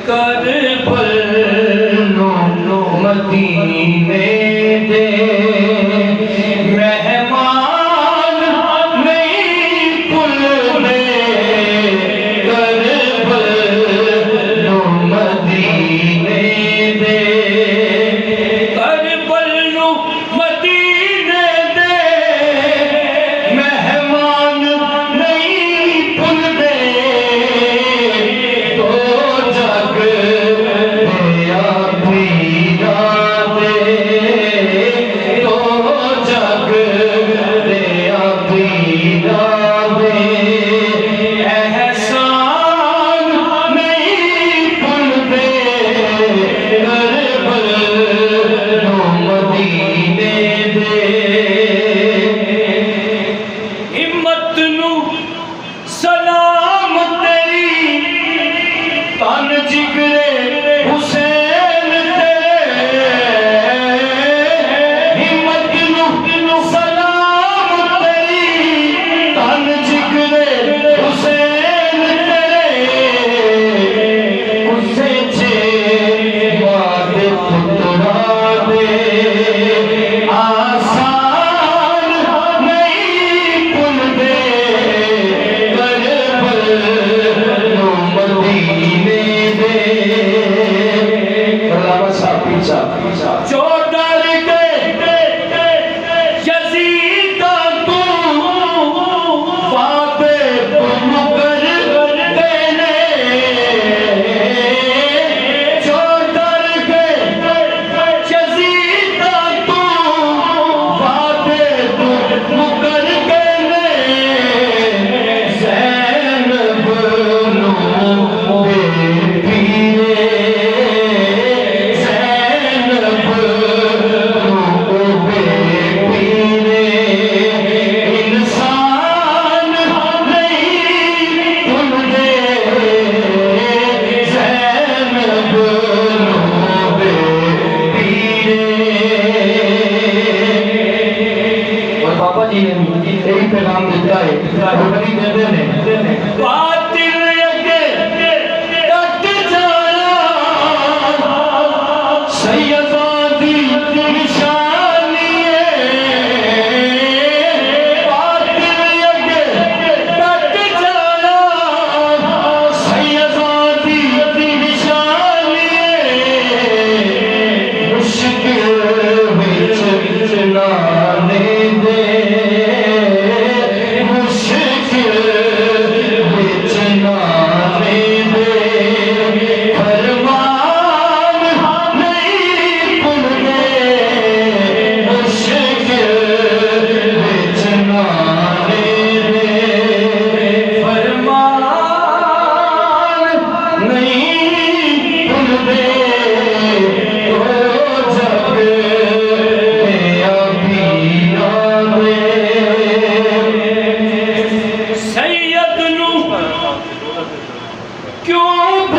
करबल no मदीने दे मेहमान नहीं भुलदे। करबल नो मदीने दे करबल नो मदीने दे मेहमान नहीं भुलदे। सलाम तेरी तन जिगरे हुसैन तेरे। हिम्मत नू सलाम तेरी तन जिगरे हुसैन तेरे। उसे छे वादे पुत्रा दे आसान नहीं भुलदे। जो डर के यज़ीदा तू वादे मुकर देने। जो डर के यज़ीदा तू वादे मुकर देने। ज़ैनब नो जी ने यही पैगाम देता है कभी देते ने बातिल अगे डट जाया सैयदा दी निशानी है। बातिल अगे डट जाया सैयदा दी निशानी है। मुश्किल विच नाने दे क्यों